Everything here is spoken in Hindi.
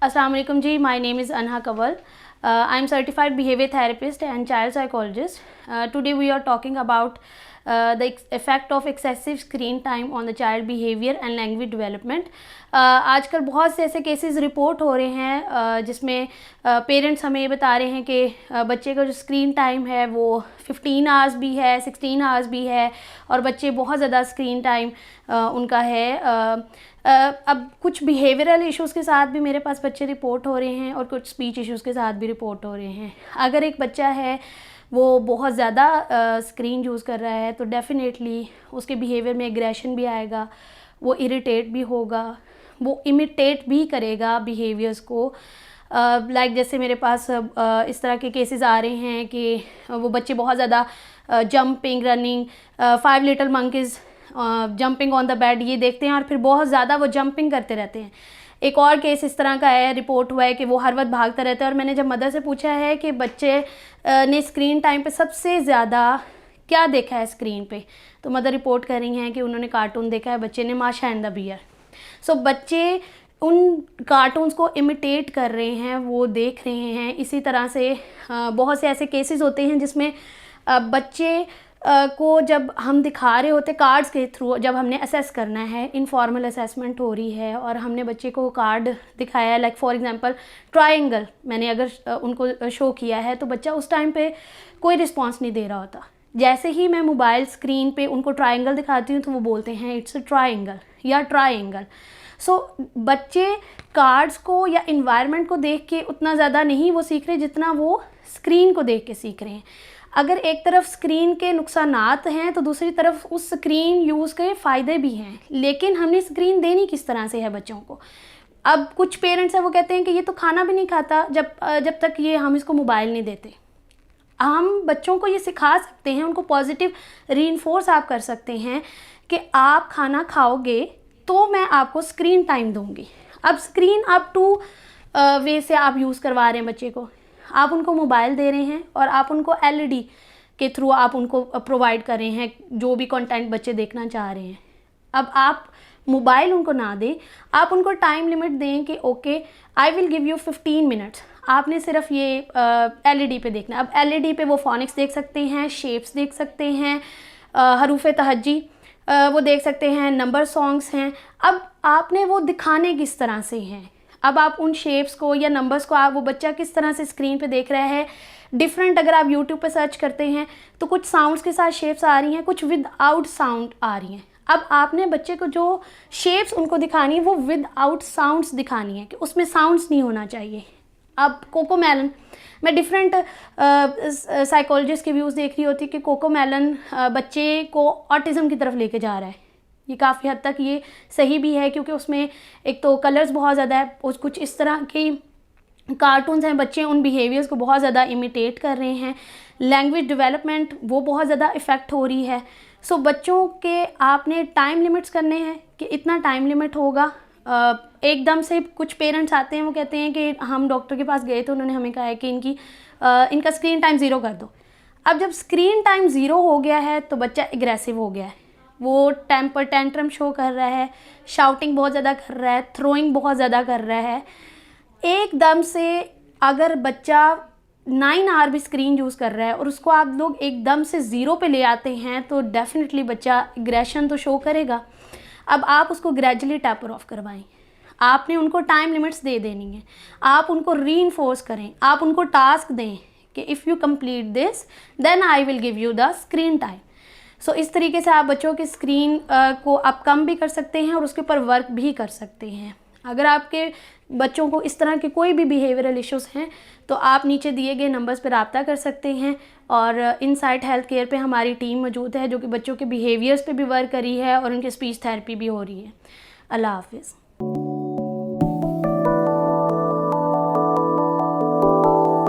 Assalamu alaikum ji, my name is Anha Kawal. I am certified behavior therapist and child psychologist. Today we are talking about the effect of excessive screen time on the child behavior and language development. आजकल बहुत से ऐसे केसेस रिपोर्ट हो रहे हैं जिसमें पेरेंट्स हमें ये बता रहे हैं कि बच्चे का जो स्क्रीन टाइम है वो 15 आवर्स भी है, 16 आवर्स भी है और बच्चे बहुत ज़्यादा स्क्रीन टाइम उनका है। अब कुछ बिहेवियरल इश्यूज़ के साथ भी मेरे पास बच्चे रिपोर्ट हो रहे हैं और कुछ स्पीच इश्यूज़ के साथ भी रिपोर्ट हो रहे हैं। अगर एक बच्चा है वो बहुत ज़्यादा स्क्रीन यूज़ कर रहा है तो डेफ़िनेटली उसके बिहेवियर में एग्रेशन भी आएगा, वो इरिटेट भी होगा, वो इमिटेट भी करेगा बिहेवियर्स को। लाइक जैसे मेरे पास इस तरह के केसेस आ रहे हैं कि वो बच्चे बहुत ज़्यादा jumping, running, 5 little monkeys jumping on the bed ये देखते हैं और फिर बहुत ज़्यादा वो जंपिंग करते रहते हैं। एक और केस इस तरह का है, रिपोर्ट हुआ है कि वो हर वक्त भागता रहता है और मैंने जब मदर से पूछा है कि बच्चे ने स्क्रीन टाइम पे सबसे ज़्यादा क्या देखा है स्क्रीन पे, तो मदर रिपोर्ट कर रही हैं कि उन्होंने कार्टून देखा है बच्चे ने, माशा एंड द बियर। सो बच्चे उन कार्टून्स को इमिटेट कर रहे हैं, वो देख रहे हैं। इसी तरह से बहुत से ऐसे केसेस होते हैं जिसमें बच्चे को जब हम दिखा रहे होते कार्ड्स के थ्रू, जब हमने असेस करना है, इनफॉर्मल असेसमेंट हो रही है और हमने बच्चे को कार्ड दिखाया है, लाइक फॉर एग्जांपल ट्रायंगल मैंने अगर उनको शो किया है तो बच्चा उस टाइम पे कोई रिस्पांस नहीं दे रहा होता। जैसे ही मैं मोबाइल स्क्रीन पे उनको ट्रायंगल दिखाती हूँ तो वो बोलते हैं इट्स अ ट्रायंगल या ट्रायंगल। सो बच्चे कार्ड्स को या इन्वायरमेंट को देख के उतना ज़्यादा नहीं वो सीख रहे जितना वो स्क्रीन को देख के सीख रहे हैं। अगर एक तरफ स्क्रीन के नुकसानात हैं तो दूसरी तरफ उस स्क्रीन यूज़ के फ़ायदे भी हैं, लेकिन हमने स्क्रीन देनी किस तरह से है बच्चों को। अब कुछ पेरेंट्स हैं वो कहते हैं कि ये तो खाना भी नहीं खाता जब तक ये हम इसको मोबाइल नहीं देते। हम बच्चों को ये सिखा सकते हैं, उनको पॉजिटिव रीइंफोर्स आप कर सकते हैं कि आप खाना खाओगे तो मैं आपको स्क्रीन टाइम दूंगी। अब स्क्रीन आप 2 वे से आप यूज़ करवा रहे हैं बच्चे को। आप उनको मोबाइल दे रहे हैं और आप उनको एलईडी के थ्रू आप उनको प्रोवाइड कर रहे हैं जो भी कंटेंट बच्चे देखना चाह रहे हैं। अब आप मोबाइल उनको ना दें, आप उनको टाइम लिमिट दें कि okay I will give you 15 minutes, आपने सिर्फ ये एलईडी पे देखना है। अब एलईडी पे वो फोनिक्स देख सकते हैं, शेप्स देख सकते हैं, हरूफ़े तहज्जी वो देख सकते हैं, नंबर सॉन्ग्स हैं। अब आपने वो दिखाने किस तरह से हैं, अब आप उन शेप्स को या नंबर्स को आप वो बच्चा किस तरह से स्क्रीन पे देख रहा है डिफरेंट। अगर आप यूट्यूब पे सर्च करते हैं तो कुछ साउंड्स के साथ शेप्स आ रही हैं, कुछ विदाउट साउंड आ रही हैं। अब आपने बच्चे को जो शेप्स उनको दिखानी है वो विदाउट साउंड्स दिखानी है कि उसमें साउंड्स नहीं होना चाहिए। अब कोकोमेलन, मैं डिफरेंट साइकोलॉजिस्ट के व्यूज़ देख रही होती कि कोकोमेलन बच्चे को ऑटिज़म की तरफ लेके जा रहा है। ये काफ़ी हद तक ये सही भी है क्योंकि उसमें एक तो कलर्स बहुत ज़्यादा है, उस कुछ इस तरह की कार्टून्स हैं, बच्चे उन बिहेवियर्स को बहुत ज़्यादा इमिटेट कर रहे हैं। लैंग्वेज डेवलपमेंट वो बहुत ज़्यादा इफ़ेक्ट हो रही है। सो बच्चों के आपने टाइम लिमिट्स करने हैं कि इतना टाइम लिमिट होगा। एकदम से कुछ पेरेंट्स आते हैं वो कहते हैं कि हम डॉक्टर के पास गए तो उन्होंने हमें कहा है कि इनका स्क्रीन टाइम 0 कर दो। अब जब स्क्रीन टाइम 0 हो गया है तो बच्चा एग्रेसिव हो गया है, वो टेम्पर टेंट्रम शो कर रहा है, शाउटिंग बहुत ज़्यादा कर रहा है, थ्रोइंग बहुत ज़्यादा कर रहा है। एकदम से अगर बच्चा 9 आवर भी स्क्रीन यूज़ कर रहा है और उसको आप लोग एकदम से 0 पे ले आते हैं तो डेफिनेटली बच्चा एग्रेशन तो शो करेगा। अब आप उसको ग्रेजुअली टैपर ऑफ करवाएं, आपने उनको टाइम लिमिट्स दे देनी है, आप उनको रीइंफोर्स करें, आप उनको टास्क दें कि if you complete this then I will give you the screen time. So इस तरीके से आप बच्चों के स्क्रीन को आप कम भी कर सकते हैं और उसके ऊपर वर्क भी कर सकते हैं। अगर आपके बच्चों को इस तरह के कोई भी बिहेवियरल इश्यूज़ हैं तो आप नीचे दिए गए नंबर्स पर रब्ता कर सकते हैं और इनसाइट हेल्थ केयर पे हमारी टीम मौजूद है जो कि बच्चों के बिहेवियर्स पे भी वर्क करी है और उनके स्पीच थेरेपी भी हो रही है। अल्लाह हाफिज़।